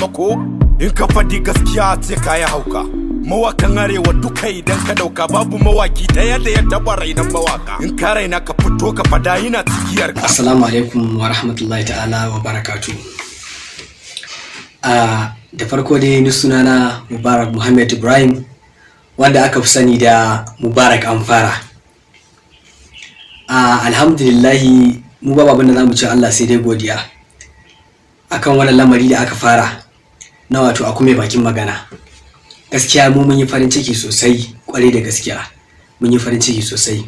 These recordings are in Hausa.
taimako in ka faɗi gaskiya sai ka yi hauka. Mawakan arewa duka idan ka dauka babu mawaki daya da ya taba rainan mawaka. In ka raina ka fito ka fada yana cikiyar ka. Assalamu alaikum wa rahmatullahi ta'ala wa barakatuh. Da farko dai ni sunana Mubarak Muhammad Ibrahim, wanda aka fi sani da Mubarak Amfara. Alhamdulillahi mu babu abin da zamu ce Allah sai dai godiya akan wannan lamari da aka fara na wato a kuma bakin magana. Gaskiya mu mun yi farin ciki sosai, kwarai da gaskiya mun yi farin ciki sosai,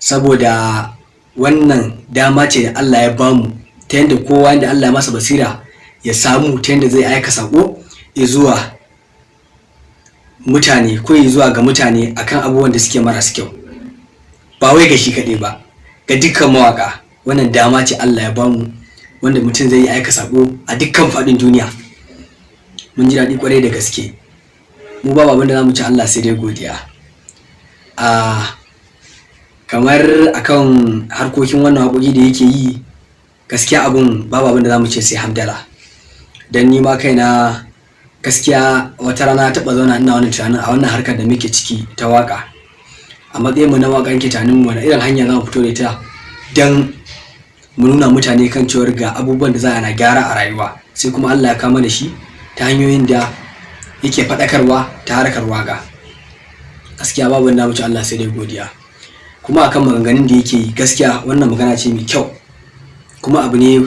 saboda wannan dama ce da Allah ya bamu ta yadda kowa da Allah ya masa basira ya samu ta yadda zai aika sako ya zuwa mutane ko ya zuwa ga mutane akan abubuwan da suke marasu kyau, ba wai ga shi kaɗai ba, ga dukkan mawaka. Wannan dama ce Allah ya bamu wanda mutum zai yi aika sako a dukkan faɗin duniya. Mun ji daɗi kwarai da gaske. Mu babu abin da za mu ci Allah sai dai godiya. Kamar akan harkokin wannan haƙoƙi da yake yi, gaskiya abun babu abin da za mu ce sai hamdala. Dan ni ma kaina gaskiya wata rana taɓa zauna ina wani tunanin a wannan harkar da muke ciki ta waƙa, a matsayin mu na waƙan ke tunanin wani irin hanya za mu fito da ita dan mu nuna mutane kan cewar ga abubuwan da za a na gyara a rayuwa, sai kuma Allah ya kama da shi ta hanyoyin da yake faɗakarwa ta harkar waƙa. Gaskiya babu wanda muci Allah sai dai godiya. Kuma akan maganganun da yake yi, gaskiya wannan magana ce mai kyau, kuma abu ne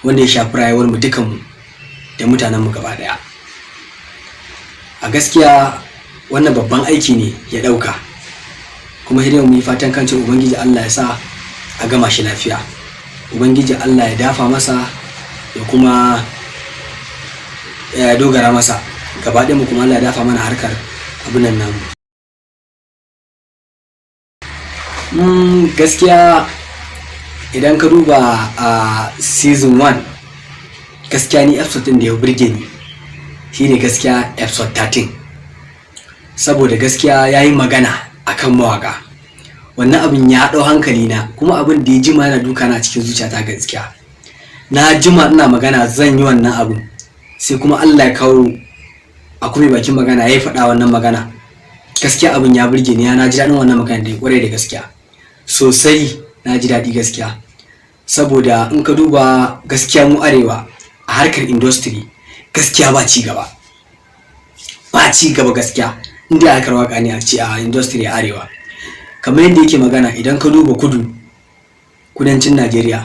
wanda ya shafi rayuwar mu dukan mu da mutanen mu gaba daya. A gaskiya wannan babban aiki ne ya ɗauka, kuma sai dai mu yi fatan kan cewa ubangiji Allah ya sa a gama shi lafiya. Ubangiji Allah ya dafa masa da kuma ya dogara masa gaba ɗaya mu, kuma Allah ya dafa mana harkar abin nan namu. Gaskiya idan ka duba a season 1, gaskiya ni episode ɗin da ya burge ni shine gaskiya episode 13, saboda gaskiya ya yi magana akan mawaka. Wannan abin ya ɗau hankali na, kuma abin da ya jima yana duka na cikin zuciyata. Gaskiya na jima ina magana zan yi wannan abin, sai kuma Allah ya kawo a kuma bakin magana ya faɗa wannan magana. Gaskiya abin ya burge ni, na ji daɗin wannan magana da ya ƙware da gaskiya sosai. Na ji daɗi gaskiya, saboda in ka duba gaskiya mu arewa a harkar industry gaskiya ba ci gaba gaskiya, inda harkar waka ne a ce a industry a arewa. Kamar yadda yake magana, idan ka duba kudancin Najeriya,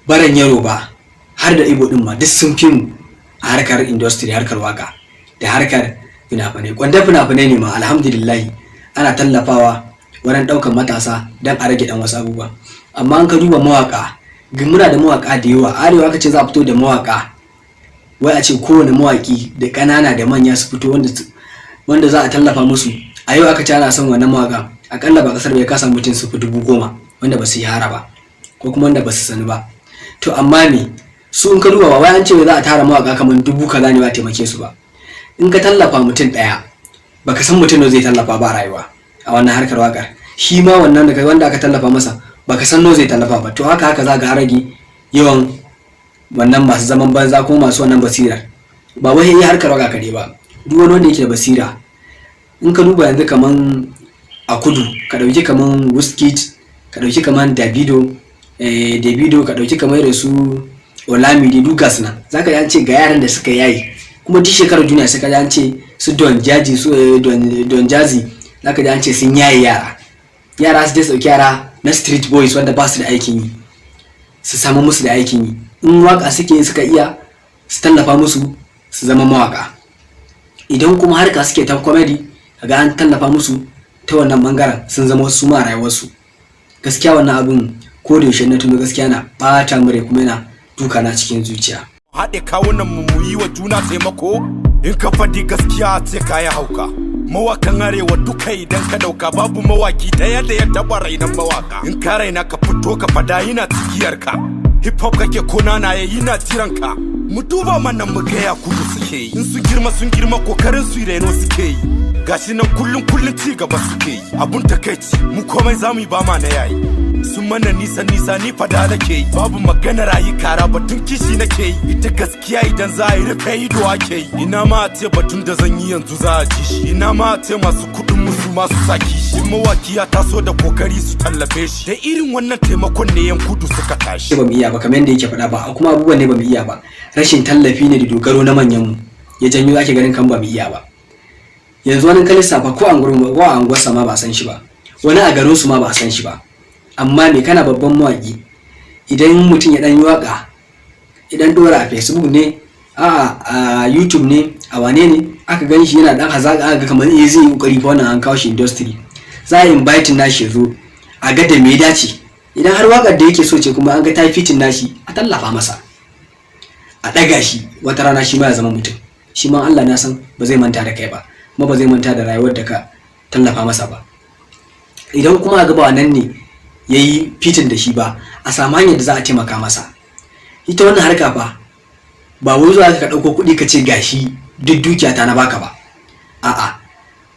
baran Yoruba har da Igbo din ma duk sun fi mu a harkar industry, harkar waka da harkar fina-finai. Kwanda fina-finai ne ma alhamdulillah ana tallafawa wurin ɗaukar matasa don a rage ɗan wasu abubuwa. Amma an ka duba mawaka, muna da mawaka da yawa arewa. Ka ce za a fito da mawaka, wai a ce kowane mawaki da ƙanana da manya su fito wanda za a tallafa musu. A yau aka ce ana son wannan mawaka, akalla ba kasar bai kasa mutum su fi 10,000 wanda ba su yi hara ba, ko kuma wanda ba su sani ba. To amma me su in ka duba ba wai an ce za a tara mawaka kamar 1000 kaza ne ba taimake su ba. In ka tallafa mutum ɗaya, baka san mutum da zai tallafa ba rayuwa a wannan harkar wakar. Shi ma wannan da wanda aka tallafa masa baka san no zai tallafa ba. To haka za ga rage yawan wannan masu zaman banza ko masu wannan basirar. Ba wai yi harkar waka kaɗai ba, duk wani wanda yake da basira. In ka duba yanzu kaman a kudu, ka ɗauki kaman Wizkid, ka ɗauki kaman Davido, ka ɗauki kamar da su Olamide, duk gasu nan. Za ka ji an ce ga yaran da suka yayi, kuma duk shekarar duniya sai ka ji an ce su Don Jazzy, za ka ji an ce sun yaye yara su je su ɗauki yara na street boys wanda ba su da aikin yi, su samu musu da aikin yi. In waka suka iya su tallafa musu su zama mawaka. Idan kuma harka suke ta comedy, kaga an tallafa musu ta wannan bangaren sun zama su ma rayuwarsu. Gaskiya wannan abun ko da yaushe na tuno gaskiya na bata mure, kuma yana duka na cikin zuciya. Haɗe kawunan mu yi wa juna taimako in ka faɗi gaskiya sai ka yi hauka. Mawakan arewa duka idan ka dauka babu mawaki daya da ya taba rainan mawaka. In ka raina ka fito ka fada yana cikiyar ka. Hip hop kake kona na yayi na jiran ka. Mu duba mana mu ga ya kudu suke yi. In sun girma kokarin su reno suke yi. Gashi nan kullun ci gaba suke yi. Abun takeici mu komai zamu yi ba ma na yayi. sun mana nisa ni fada nake yi. Babu magana rayi kara batun kishi nake yi. Ita gaskiya idan za a yi rufe ido ake yi. Ina ma a ce batun da zan yi yanzu za a ji shi. Ina ma a ce masu kuɗin musu masu saki shi. Mawaki ya taso da kokari su tallafe shi. Da irin wannan taimakon ne yan kudu suka tashi. Ba mu iya ba kamar yadda yake faɗa ba, kuma abubuwan ne ba mu iya ba. Rashin tallafi ne da dogaro na manyan mu ya janyo ake ganin kan ba mu iya ba. Yanzu wani kalisa fa ko a anguwarsa ma ba san shi ba, wani a garin su ma ba san shi ba. Amma me kana babban mawaki, idan mutum ya dan yi waka, idan dora a Facebook ne, a YouTube ne, a wane ne, aka gani shi yana dan hazaka, aka ga kamar zai yi kokari fa wannan an kawo shi industry, za a invite nashi zo a ga da me dace. Idan har wakar da yake so ce kuma an ga ta fitin nashi, a tallafa masa, a daga shi, wata rana shi ma ya zama mutum. Shi ma Allah na san ba zai manta da kai ba, kuma ba zai manta da rayuwar da ka tallafa masa ba. Idan kuma ga ba nan ne yayi fitin da shi ba, a samu hanyar da za a taimaka masa. Ita wannan harka fa ba wai zuwa ka dauko kuɗi ka ce gashi duk dukiya ta na baka ba. A'a,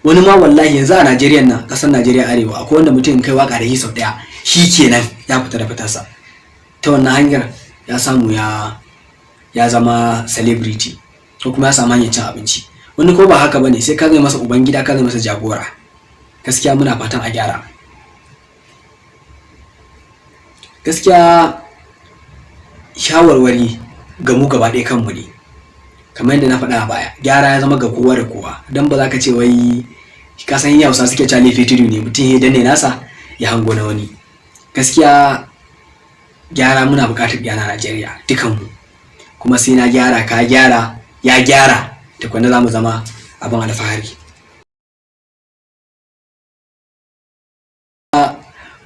wani ma wallahi yanzu a Najeriya nan, kasar Najeriya arewa, akwai wanda mutum kai waka da shi sau daya shikenan ya fita da fitarsa. Ta wannan hanyar ya samu ya zama celebrity, ko kuma ya samu hanyar cin abinci. Wani ko ba haka bane, sai ka zai masa ubangida, ka zai masa jagora. Gaskiya muna fatan a gyara. Gaskiya shawarwari ga mu gaba ɗaya kanmu ne, kamar yadda na faɗa a baya, gyara ya zama ga kowa da kowa. Dan ba za ka ce wai ka san Hausa suke cewa laifi tudu ne, mutum ya danne nasa ya hango na wani. Gaskiya gyara muna buƙatar gyara a Najeriya dukanmu, kuma sai na gyara, ka gyara, ya gyara, tukunna za mu zama abin alfahari.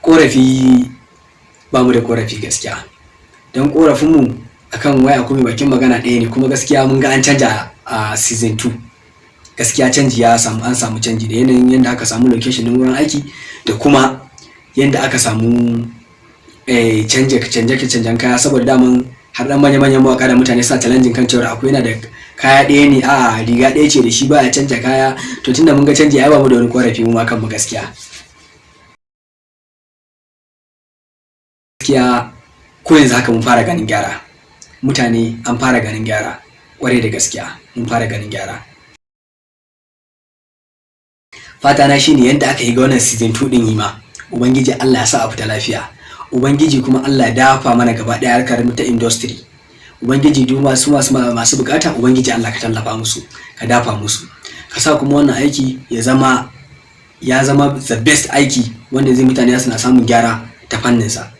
Korafi ba mu da korafi gaskiya, don korafinmu akan waya kuma bakin magana ɗaya ne, kuma gaskiya mun ga an canja a season 2. Gaskiya canji an samu canji da yanayin yadda aka samu location din wurin aiki, da kuma yadda aka samu canje-canjen kaya, saboda daman har dan manyan mawaka da mutane suna challenging kan cewa akwai yana da kaya ɗaya ne, a riga ɗaya ce da shi baya canja kaya. To tunda mun ga canji ai ba mu da wani korafi mu ma kanmu gaskiya. Ko yanzu haka mun fara ganin gyara, mutane an fara ganin gyara kwarai da gaskiya, mun fara ganin gyara. Fata na shine yadda aka yi ga wannan season 2 din yi ma, ubangiji Allah ya sa a fita lafiya, ubangiji kuma Allah ya dafa mana gaba daya harkar mu ta industry. Ubangiji duk masu bukata, ubangiji Allah ka tallafa musu, ka dafa musu, ka sa kuma wannan aiki ya zama the best aiki wanda zai mutane suna samun gyara ta fannin sa.